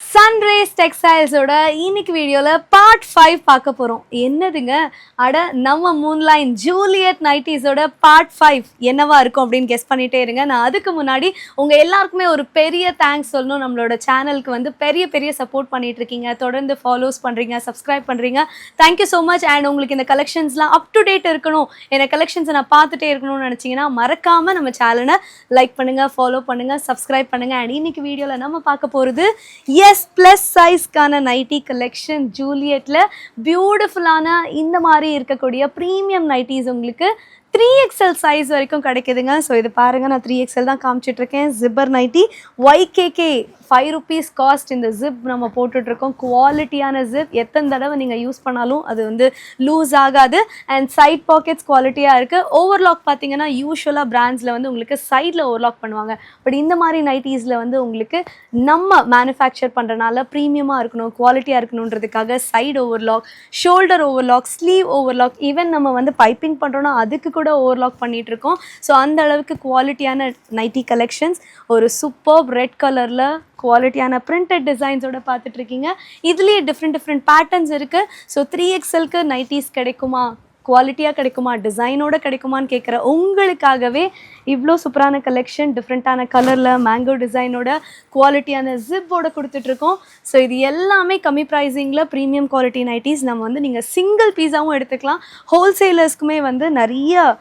Sunrays Textiles ஓட இன்னைக்கு வீடியோல பார்ட் 5 பார்க்க போறோம். என்னதுங்க? அட நம்ம மூன்லைன் ஜூலியட் நைட்டிஸோட பார்ட் 5 என்னவா இருக்கும் அப்படின்னு கெஸ் பண்ணிட்டே இருங்க. நான் அதுக்கு முன்னாடி உங்க எல்லாருக்குமே ஒரு பெரிய தேங்க்ஸ் சொல்லணும். நம்மளோட சேனலுக்கு வந்து பெரிய சப்போர்ட் பண்ணிட்டு இருக்கீங்க. தொடர்ந்து ஃபாலோஸ் பண்றீங்க, சப்ஸ்கிரைப் பண்றீங்க. Thank you so much. And உங்களுக்கு இந்த கலெக்ஷன்ஸ்லாம் அப் டு டேட் இருக்கணும், இந்த கலெக்ஷன்ஸை நான் பார்த்துட்டே இருக்கணும்னு நினைச்சீங்கன்னா மறக்காம நம்ம சேனலை லைக் பண்ணுங்க, ஃபாலோ பண்ணுங்க, சப்ஸ்கிரைப் பண்ணுங்க. அண்ட் இன்னைக்கு வீடியோல நம்ம பார்க்க போறது ப்ளஸ் சைஸ்க்கான நைட்டி கலெக்ஷன் ஜூலியட்ல பியூட்டிஃபுல்லான இந்த மாதிரி இருக்கக்கூடிய ப்ரீமியம் நைட்டிஸ் உங்களுக்கு 3XL சைஸ் வரைக்கும் கிடைக்குதுங்க. ஸோ இது பாருங்கள், நான் 3XL தான் காமிச்சிட்ருக்கேன். Zipper nighty YKK 5 rupees cost. இந்த ஜிப் நம்ம போட்டுட்ருக்கோம். குவாலிட்டியான ஜிப், எத்தனை தடவை நீங்கள் யூஸ் பண்ணாலும் அது வந்து லூஸ் ஆகாது. அண்ட் சைட் பாக்கெட்ஸ் குவாலிட்டியாக இருக்குது. ஓவர்லாக் பார்த்தீங்கன்னா யூஸ்வலாக பிராண்ட்ஸில் வந்து உங்களுக்கு சைடில் ஓவர்லாக் பண்ணுவாங்க. பட் இந்த மாதிரி நைட்டிஸில் வந்து உங்களுக்கு நம்ம மேனுஃபேக்சர் பண்ணுறனால ப்ரீமியமாக இருக்கணும், குவாலிட்டியாக இருக்கணுன்றதுக்காக side overlock, shoulder overlock, sleeve overlock, even நம்ம வந்து பைப்பிங் பண்ணுறோன்னா அதுக்கு கூட ஓவர்லாக் பண்ணிட்டு இருக்கோம். ஸோ அந்த அளவுக்கு குவாலிட்டியான நைட்டி கலெக்ஷன்ஸ். ஒரு சூப்பர் ரெட் கலரில் குவாலிட்டியான பிரிண்டட் டிசைன்ஸோட பார்த்துட்டு இருக்கீங்க. இதுலேயே டிஃப்ரெண்ட் பேட்டர்ன்ஸ் இருக்குது. ஸோ 3XLக்கு நைட்டிஸ் கிடைக்குமா, குவாலிட்டியாக கிடைக்குமா, டிசைனோட கிடைக்குமான்னு கேட்குற உங்களுக்காகவே இவ்வளோ சூப்பரான கலெக்ஷன் டிஃப்ரெண்ட்டான கலரில் மேங்கோ டிசைனோட குவாலிட்டியான ஜிப்போட கொடுத்துட்ருக்கோம். ஸோ இது எல்லாமே கம்மி ப்ரைஸிங்கில் ப்ரீமியம் குவாலிட்டி நைட்டிஸ். நம்ம வந்து நீங்கள் சிங்கிள் பீஸாகவும் எடுத்துக்கலாம். ஹோல்சேலர்ஸ்க்குமே வந்து நிறைய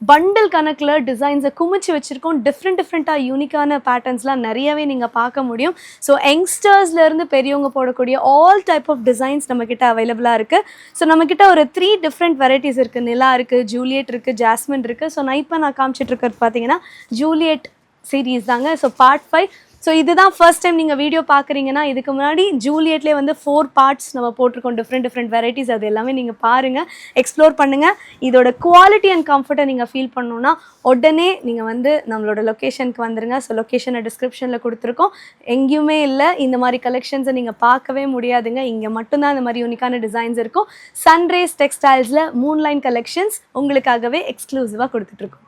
பண்டில் கணக்கில் டிசைன்ஸை குமிச்சு வச்சுருக்கோம். டிஃப்ரெண்ட்டாக யூனிக்கான பேட்டர்ன்ஸ்லாம் நிறையவே நீங்கள் பார்க்க முடியும். ஸோ யங்ஸ்டர்ஸ்லேருந்து பெரியவங்க போடக்கூடிய ஆல் டைப் ஆஃப் டிசைன்ஸ் நம்மக்கிட்ட அவைலபிளாக இருக்குது. ஸோ நம்மக்கிட்ட ஒரு 3 டிஃப்ரெண்ட் வெரைட்டிஸ் இருக்குது. நிலா இருக்குது, ஜூலியட் இருக்குது, ஜாஸ்மின் இருக்குது. ஸோ நான் இப்போ காமிச்சிட்ருக்கிறது பார்த்தீங்கன்னா ஜூலியட் சீரீஸ் தாங்க. So part 5. ஸோ இதுதான் ஃபர்ஸ்ட் டைம் நீங்கள் வீடியோ பார்க்குறீங்கன்னா, இதுக்கு முன்னாடி ஜூலியட்லேயே வந்து 4 பார்ட்ஸ் நம்ம போட்டிருக்கோம். Different varieties. அது எல்லாமே நீங்கள் பாருங்கள், எக்ஸ்ப்ளோர் பண்ணுங்கள். இதோட குவாலிட்டி அண்ட் கம்ஃபர்ட்டை நீங்கள் ஃபீல் பண்ணணுன்னா உடனே நீங்கள் வந்து நம்மளோட லொக்கேஷனுக்கு வந்துடுங்க. ஸோ லொக்கேஷனை டிஸ்கிரிப்ஷனில் கொடுத்துருக்கோம். எங்கேயுமே இல்லை இந்த மாதிரி கலெக்ஷன்ஸை நீங்கள் பார்க்கவே முடியாதுங்க. இங்கே மட்டும்தான் இந்த மாதிரி யூனிக்கான டிசைன்ஸ் இருக்கும். சன்ரேஸ் டெக்ஸ்டைல்ஸில் மூன்லைன் கலெக்ஷன்ஸ் உங்களுக்காகவே எக்ஸ்க்ளூசிவாக கொடுத்துட்ருக்கோம்.